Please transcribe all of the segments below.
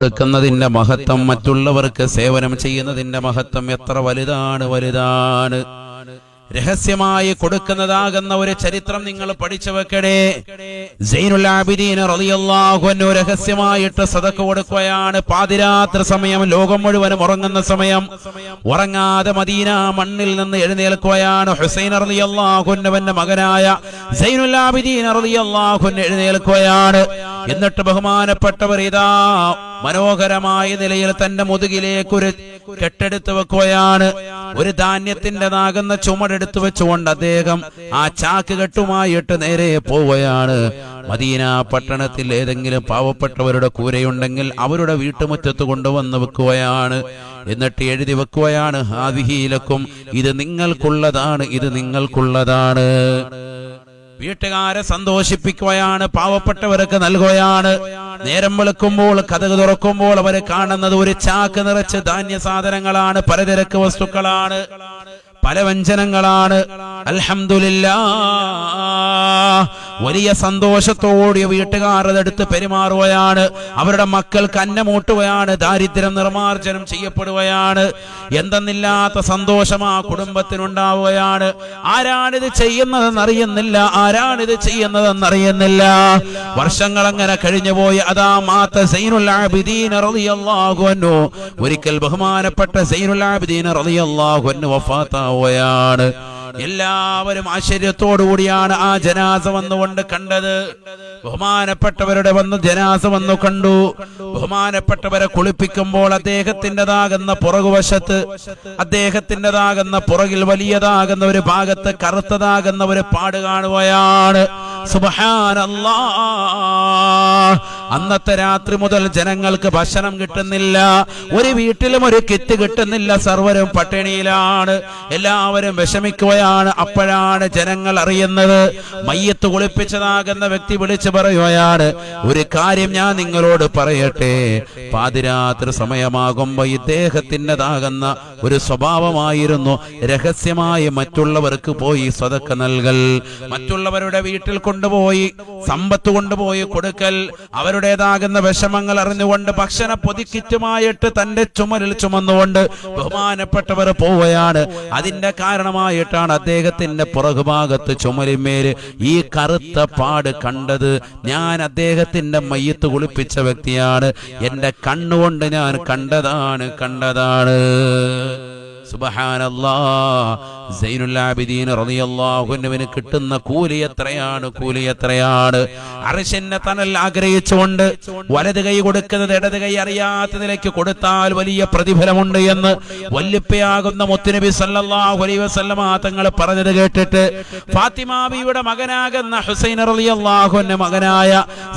കൊടുക്കുന്നതിന്റെ മഹത്വം, മറ്റുള്ളവർക്ക് സേവനം ചെയ്യുന്നതിന്റെ മഹത്വം എത്ര വലുതാണ്. രഹസ്യമായി കൊടുക്കുന്നതാകുന്ന ഒരു ചരിത്രം നിങ്ങൾ പഠിച്ചു വെക്കണേ. സൈനുൽ ആബിദീൻ റളിയല്ലാഹു അൻഹു രഹസ്യമായിട്ട് സദഖ കൊടുക്കുകയാണ്. പാതിരാത്രി സമയം, ലോകം മുഴുവനും ഉറങ്ങുന്ന സമയം, ഉറങ്ങാതെ മദീന മണ്ണിൽ നിന്ന് എഴുന്നേൽക്കുകയാണ്. ഹുസൈൻ റളിയല്ലാഹു അൻഹുവിന്റെ മകനായ സൈനുൽ ആബിദീൻ റളിയല്ലാഹു അൻഹു എഴുന്നേൽക്കുകയാണ്. എന്നിട്ട് ബഹുമാനപ്പെട്ടവർ ഇതാ മനോഹരമായ നിലയിൽ തന്റെ മുതുകിലേക്ക് ഒരു കെട്ടെടുത്ത് വെക്കുകയാണ്. ഒരു ധാന്യത്തിൻ്റെതാകുന്ന ചുമടെടുത്ത് വെച്ചുകൊണ്ട് അദ്ദേഹം ആ ചാക്ക് കെട്ടുമായിട്ട് നേരെ പോവുകയാണ്. മദീന പട്ടണത്തിൽ ഏതെങ്കിലും പാവപ്പെട്ടവരുടെ കൂരയുണ്ടെങ്കിൽ അവരുടെ വീട്ടുമുറ്റത്ത് കൊണ്ടുവന്ന് വെക്കുകയാണ്. എന്നിട്ട് എഴുതി വെക്കുകയാണ്, ഹാദിഹി ലക്കും, ഇത് നിങ്ങൾക്കുള്ളതാണ്, ഇത് നിങ്ങൾക്കുള്ളതാണ്. വീട്ടുകാരെ സന്തോഷിപ്പിക്കുകയാണ്, പാവപ്പെട്ടവർക്ക് നൽകുകയാണ്. നേരം വെളുക്കുമ്പോൾ കതക് തുറക്കുമ്പോൾ അവർ കാണുന്നത് ഒരു ചാക്ക് നിറച്ച് ധാന്യ സാധനങ്ങളാണ്, പലചരക്ക് വസ്തുക്കളാണ്, പല വ്യഞ്ജനങ്ങളാണ്. അൽഹംദുലില്ലാഹ്, വലിയ സന്തോഷത്തോടെ വീട്ടുകാർ അതെടുത്ത് പെരുമാറുകയാണ്. അവരുടെ മക്കൾക്ക് അന്നമൂട്ടുകയാണ്, ദാരിദ്ര്യം നിർമാർജനം ചെയ്യപ്പെടുകയാണ്. എന്തെന്നില്ലാത്ത സന്തോഷം ആ കുടുംബത്തിനുണ്ടാവുകയാണ്. ആരാണിത് ചെയ്യുന്നതെന്നറിയുന്നില്ല. വർഷങ്ങൾ അങ്ങനെ കഴിഞ്ഞുപോയി. അതാ മാത്ത സൈനുൽ ആബിദീൻ റളിയല്ലാഹു അൻഹു, ഒരിക്കൽ ബഹുമാനപ്പെട്ട സൈനുൽ ആബിദീൻ റളിയല്ലാഹു അൻഹു വഫാത്താവുകയാണ്. എല്ലാവരും ആശ്ചര്യത്തോടുകൂടിയാണ് ആ ജനാസ വന്നുകൊണ്ട് കണ്ടത്. ബഹുമാനപ്പെട്ടവരുടെ ജനാസ വന്നു കണ്ടു. ബഹുമാനപ്പെട്ടവരെ കുളിപ്പിക്കുമ്പോൾ അദ്ദേഹത്തിൻ്റെതാകുന്ന പുറകുവശത്ത്, അദ്ദേഹത്തിൻ്റെതാകുന്ന പുറകിൽ വലിയതാകുന്ന ഒരു ഭാഗത്ത് കറുത്തതാകുന്ന ഒരു പാട് കാണുകയാണ്. സുബ്ഹാനല്ലാഹ്, അന്നത്തെ രാത്രി മുതൽ ജനങ്ങൾക്ക് ഭക്ഷണം കിട്ടുന്നില്ല, ഒരു വീട്ടിലും ഒരു കിറ്റ് കിട്ടുന്നില്ല, സർവരും പട്ടിണിയിലാണ്, എല്ലാവരും വിഷമിക്കുകയാണ്. അപ്പോഴാണ് ജനങ്ങൾ അറിയുന്നത്. മയ്യത്ത് കുളിപ്പിച്ചതാകുന്ന വ്യക്തി വിളിച്ചു പറയുകയാണ്, ഒരു കാര്യം ഞാൻ നിങ്ങളോട് പറയട്ടെ, പാതിരാത്രി സമയമാകുമ്പോ ഇദ്ദേഹത്തിൻ്റെതാകുന്ന ഒരു സ്വഭാവമായിരുന്നു രഹസ്യമായി മറ്റുള്ളവർക്ക് പോയി സദഖ നൽകൽ, മറ്റുള്ളവരുടെ വീട്ടിൽ കൊണ്ടുപോയി സമ്പത്ത് കൊണ്ടുപോയി കൊടുക്കൽ, അവരുടേതാകുന്ന വിഷമങ്ങൾ അറിഞ്ഞുകൊണ്ട് ഭക്ഷണ പൊതിക്കിറ്റുമായിട്ട് തന്റെ ചുമലിൽ ചുമന്നുകൊണ്ട് ബഹുമാനപ്പെട്ടവർ പോവുകയാണ്. അതിന്റെ കാരണമായിട്ടാണ് അദ്ദേഹത്തിന്റെ പുറകുഭാഗത്ത് ചുമലിന്മേൽ ഈ കറുത്ത പാട് കണ്ടത്. ഞാൻ അദ്ദേഹത്തിന്റെ മയ്യത്ത് കുളിപ്പിച്ച വ്യക്തിയാണ്, എന്റെ കണ്ണുകൊണ്ട് ഞാൻ കണ്ടതാണ്. സുബ്ഹാനല്ലാഹ്, സൈനുൽ ആബിദീൻ റളിയല്ലാഹു അൻഹുവിന് കിട്ടുന്ന കൂലി എത്രയാണ്. അർശിന്റെ തണൽ ആഗ്രഹിച്ചുകൊണ്ട് വലത് കൈ കൊടുക്കുന്നത് ഇടത് കൈ അറിയാത്ത നിലയ്ക്ക് കൊടുത്താൽ വലിയ പ്രതിഫലമുണ്ട് എന്ന് വല്യപ്പയാകുന്ന മുത്തുനബി സല്ലല്ലാഹു അലൈഹി വസല്ലമ തങ്ങൾ പറഞ്ഞത് കേട്ടിട്ട് ഫാത്തിമ ബീവിയുടെ മകനാകുന്ന ഹുസൈൻ റളിയല്ലാഹു അൻഹു മകനായ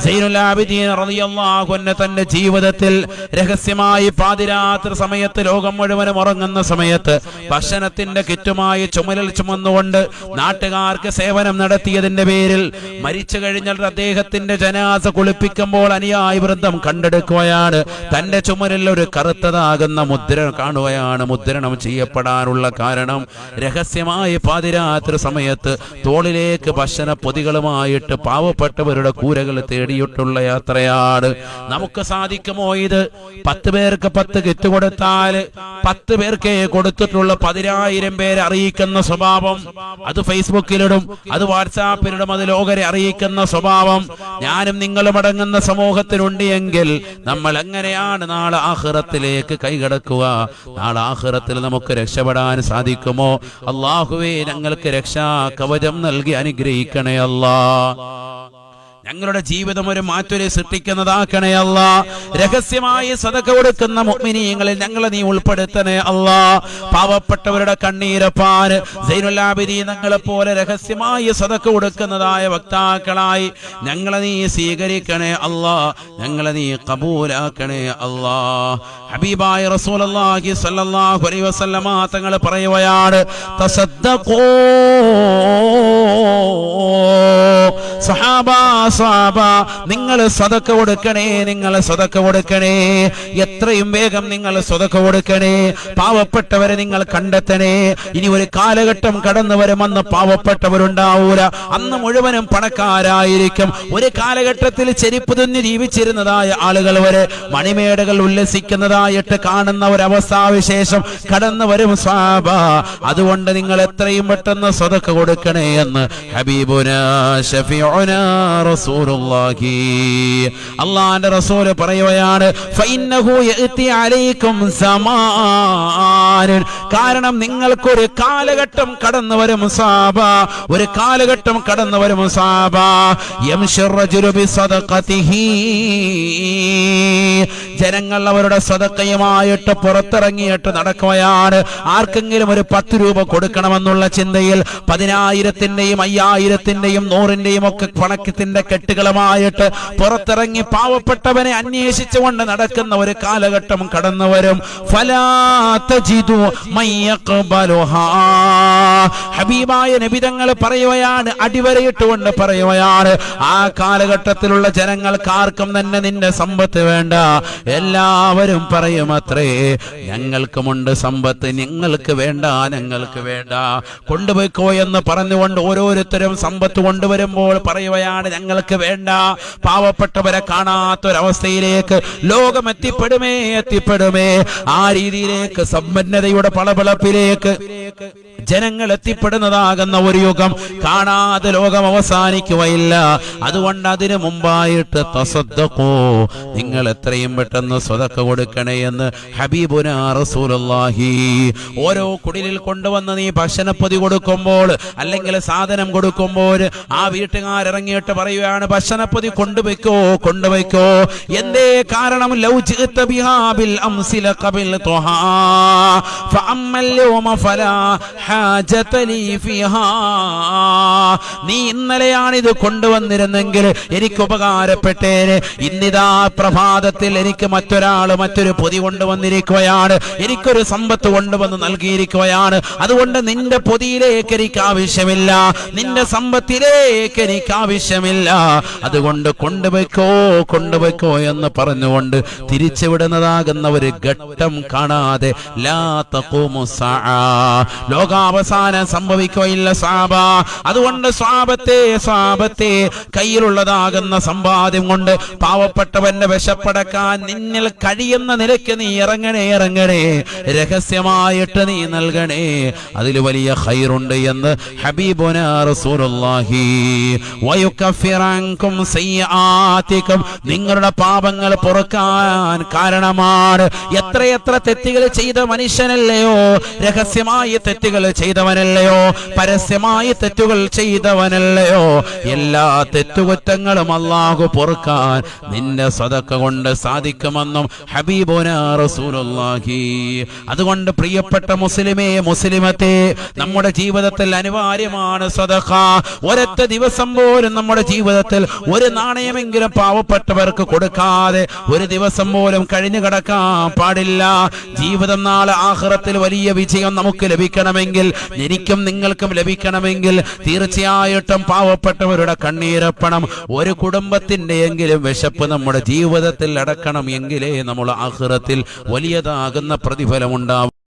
സൈനുൽ ആബിദീൻ റളിയല്ലാഹു അൻഹു തന്റെ ജീവിതത്തിൽ രഹസ്യമായി പാതിരാത്രി സമയത്ത്, ലോകം മുഴുവനും ഉറങ്ങുന്ന സമയത്ത് ഭക്ഷണത്തിന്റെ കിറ്റുമായി ചുമലിൽ ചുമന്നുകൊണ്ട് നാട്ടുകാർക്ക് സേവനം നടത്തിയതിന്റെ പേരിൽ മരിച്ചു കഴിഞ്ഞാൽ അദ്ദേഹത്തിന്റെ ജനാസ കുളിപ്പിക്കുമ്പോൾ അനുയായി വൃന്ദം കണ്ടെടുക്കുകയാണ്. തന്റെ ചുമലിൽ ഒരു കറുത്തതാകുന്ന മുദ്ര കാണുകയാണ്. മുദ്രണം ചെയ്യപ്പെടാനുള്ള കാരണം രഹസ്യമായി പാതിരാത്രി സമയത്ത് തോളിലേക്ക് ഭക്ഷണ പൊതികളുമായിട്ട് പാവപ്പെട്ടവരുടെ കൂരകൾ തേടിയിട്ടുള്ള യാത്രയാണ്. നമുക്ക് സാധിക്കുമോ ഇത്? 10 പേർക്ക് 10 കിറ്റ് കൊടുത്താൽ 10 പേർക്കേ കൊടുത്തിട്ടുള്ള 10,000 പേരെ അറിയിക്കുന്ന സ്വഭാവം, അത് ഫേസ്ബുക്കിലിടും, അത് വാട്സാപ്പിലിടും, അത് ലോകരെ അറിയിക്കുന്ന സ്വഭാവം ഞാനും നിങ്ങളും അടങ്ങുന്ന സമൂഹത്തിനുണ്ട് എങ്കിൽ നമ്മൾ എങ്ങനെയാണ് നാളെ ആഖിറത്തിലേക്ക് കൈകടക്കുക? നാളെ ആഖിറത്തിൽ നമുക്ക് രക്ഷപ്പെടാൻ സാധിക്കുമോ? അല്ലാഹുവേ, ഞങ്ങൾക്ക് രക്ഷാ കവചം നൽകി അനുഗ്രഹിക്കണേ അല്ലാഹ്. ഞങ്ങളുടെ ജീവിതം ഒരു മാറ്റൊരു സൃഷ്ടിക്കുന്നതാക്കണേ അല്ലാ. രഹസ്യമായി സദഖ കൊടുക്കുന്ന മുഅ്മിനീങ്ങളിൽ ഞങ്ങളെ നീ ഉൾപ്പെടുത്തണേ അല്ലാ. പാവപ്പെട്ടവരുടെ കണ്ണീരപ്പാൻ സൈനുൽ ആബിദീൻ ഞങ്ങളെ പോലെ രഹസ്യമായി സദഖ കൊടുക്കുന്നതായ വക്താക്കളായി ഞങ്ങളെ നീ സ്വീകരിക്കണേ അല്ലാ. ഞങ്ങളെ നീ ഖബൂലാക്കണേ അല്ലാ. ഹബീബായ റസൂലുള്ളാഹി സ്വല്ലല്ലാഹു അലൈഹി വസല്ലമ തങ്ങൾ പറയുകയാണ്, തസദ്ദഖൂ സ്വഹാബ നിങ്ങൾ സദഖ കൊടുക്കണേ, നിങ്ങൾ സദഖ കൊടുക്കണേ, എത്രയും വേഗം നിങ്ങൾ സദഖ കൊടുക്കണേ. പാവപ്പെട്ടവരെ നിങ്ങൾ കണ്ടെത്തണേ. ഇനി ഒരു കാലഘട്ടം കടന്നു വരുമെന്ന് പാവപ്പെട്ടവരുണ്ടാവൂല, അന്ന് മുഴുവനും പണക്കാരായിരിക്കും. ഒരു കാലഘട്ടത്തിൽ ചെരുപ്പ് തുന്നി ജീവിച്ചിരുന്നതായ ആളുകൾ വരെ മണിമേടകൾ ഉല്ലസിക്കുന്നതായിട്ട് കാണുന്ന ഒരവസ്ഥാവിശേഷം കടന്നു വരും സ്വഹാബ. അതുകൊണ്ട് നിങ്ങൾ എത്രയും പെട്ടെന്ന് സദഖ കൊടുക്കണേ എന്ന് ഹബീബുനാ ശഫീഉനാ റസൂലുള്ളാഹി അല്ലാഹുവിന്റെ റസൂൽ പറയുകയാണ്. ഫഇന്നഹു യഅതി അലൈക്കും സമാൻ, കാരണം നിങ്ങൾക്കൊരു കാലഘട്ടം കടന്നു വരും സ്വഹാബ, ഒരു കാലഘട്ടം കടന്നു വരും സ്വഹാബ. യംശിർ റജുലു ബിസദഖതിഹി, ജനങ്ങൾ അവരുടെ സദഖയുമായിട്ട് പുറത്തിറങ്ങിയിട്ട് നടക്കുകയാണ്. ആർക്കെങ്കിലും ഒരു 10 രൂപ കൊടുക്കണമെന്നുള്ള ചിന്തയിൽ 10,000-ന്റെയും 5,000-ന്റെയും 100-ന്റെയും ഒക്കെ പണക്കത്തിന്റെ കെട്ടുകളുമായിട്ട് പുറത്തിറങ്ങി പാവപ്പെട്ടവനെ അന്വേഷിച്ചുകൊണ്ട് നടക്കുന്ന ഒരു കാലഘട്ടം കടന്നു വരും. ഫലാ തജിദു മയ്യഖ്ബലുഹാ, ഹബീബായ നബി തങ്ങൾ പറയുകയാണ്, അടിവരയിട്ടുകൊണ്ട് പറയുകയാണ്, ആ കാലഘട്ടത്തിലുള്ള ജനങ്ങൾക്ക് ആർക്കും തന്നെ നിന്റെ സമ്പത്ത് വേണ്ട. എല്ലാവരും പറയുമത്രേ, ഞങ്ങൾക്കുമുണ്ട് സമ്പത്ത്, നിങ്ങൾക്ക് വേണ്ട, ഞങ്ങൾക്ക് വേണ്ട, കൊണ്ടുപോയിക്കോ എന്ന് പറഞ്ഞുകൊണ്ട് ഓരോരുത്തരും സമ്പത്ത് കൊണ്ടുവരുമ്പോൾ പറയുകയാണ്, ഞങ്ങൾക്ക് വേണ്ട. പാവപ്പെട്ടവരെ കാണാത്തൊരവസ്ഥയിലേക്ക് ലോകം എത്തിപ്പെടുമേ. ആ രീതിയിലേക്ക് സമ്പന്നതയുടെ പളപളപ്പിലേക്ക് ജനങ്ങൾ എത്തിപ്പെടുന്നതാകുന്ന ഒരു യുഗം കാണാതെ ലോകം അവസാനിക്കുകയില്ല. അതുകൊണ്ട് അതിനു മുമ്പായിട്ട് തസദ്ദഖൂ, നിങ്ങൾ എത്രയും പെട്ടെന്ന് സദഖ കൊടുക്കണേ എന്ന് ഹബീബുനാ റസൂലുള്ളാഹി. ഓരോ കുടിലിൽ കൊണ്ടുവന്ന് നീ ഭക്ഷണപ്പൊതി കൊടുക്കുമ്പോൾ അല്ലെങ്കിൽ സാധനം കൊടുക്കുമ്പോൾ ആ വീട്ടുകാരിറങ്ങിയിട്ട് പറയുകയാണ്, ഭക്ഷണപ്പൊതി കൊണ്ടുവയ്ക്കോ. എന്തേ കാരണം? ലൗ ജിഅത ബിഹാ ബിൽ അംസില ഖബിൽതുഹാ ഫഅമ്മൽ യൗമ ഫലാ ഹാജത ലീ ഫിഹാ. നീ ഇന്നലെയാണ് ഇത് കൊണ്ടുവന്നിരുന്നെങ്കിൽ എനിക്ക് ഉപകാരപ്പെട്ടേനെ. ഇന്നിതാ പ്രഭാതത്തിൽ എനിക്ക് മറ്റൊരു പൊതി കൊണ്ടുവന്നിരിക്കുകയാണ്, എനിക്കൊരു സമ്പത്ത് കൊണ്ടുവന്ന് നൽകിയിരിക്കുകയാണ്. അതുകൊണ്ട് നിന്റെ പൊതിയിലേക്ക് എനിക്ക് ആവശ്യമില്ല, നിന്റെ സമ്പത്തിലേക്ക് എനിക്ക് ആവശ്യമില്ല. അതുകൊണ്ട് കൊണ്ടുവയ്ക്കോ എന്ന് പറഞ്ഞുകൊണ്ട് തിരിച്ചുവിടുന്നതാകുന്ന ഒരു ഘട്ടം കാണാതെ ലാ തഖൂമു സആ, ലോകാവസാനം സംഭവിക്കുകയില്ല സ്വഹാബ. അതുകൊണ്ട് സ്വഹാബത്തെ കയ്യിലുള്ളതാകുന്ന സമ്പാദ്യം കൊണ്ട് പാവപ്പെട്ടവന്റെ വിശപ്പടക്കാൻ നിന്നിൽ കഴിയുന്ന നിലയ്ക്ക് നീ ഇറങ്ങണേ, രഹസ്യമായിട്ട് നീ നൽകണേ. അതിൽ വലിയ ഖൈറുണ്ട് എന്ന് ഹബീബുനാ റസൂലുള്ളാഹി. വയുകഫിറൻകും സയ്യിആതികും, നിങ്ങളുടെ പാപങ്ങൾ പൊറുക്കാൻ കാരണമാണ്. എത്രയെത്ര തെറ്റുകൾ ചെയ്ത മനുഷ്യനല്ലയോ, രഹസ്യമായി തെറ്റുകൾ ചെയ്തവനല്ലയോ, പരസ്യമായി തെറ്റുകൾ ചെയ്തവനല്ലയോ. എല്ലാ തെറ്റുകുറ്റങ്ങളും അല്ലാഹു പൊറുക്കാൻ നിന്റെ സദഖ കൊണ്ട് സാധിക്കുമെന്നും ഹബീബുനാ റസൂലുള്ളാഹി. അതുകൊണ്ട് പ്രിയപ്പെട്ട മുസ്ലിമേ, മുസ്ലിമത്തെ, നമ്മുടെ ജീവിതത്തിൽ അനിവാര്യമാണ് സദഖ. ഒരൊറ്റ ദിവസം പോലും നമ്മുടെ ജീവിതത്തിൽ ഒരു നാണയമെങ്കിലും പാവപ്പെട്ടവർക്ക് കൊടുക്കാതെ ഒരു ദിവസം പോലും കഴിഞ്ഞു കിടക്കാൻ പാടില്ല. ജീവിതം നാളെ ആഖിറത്തിൽ വലിയ വിജയം നമുക്ക് ലഭിക്കണമെങ്കിൽ, എനിക്കും നിങ്ങൾക്കും ലഭിക്കണമെങ്കിൽ തീർച്ചയായിട്ടും പാവപ്പെട്ടവരുടെ കണ്ണീരപ്പണം, ഒരു കുടുംബത്തിന്റെയെങ്കിലും വിശപ്പ് നമ്മുടെ ജീവിതത്തിൽ അടക്കണം. എങ്കിലേ നമ്മൾ ആഖിറത്തിൽ വലിയതാകുന്ന പ്രതിഫലമുണ്ടാവും.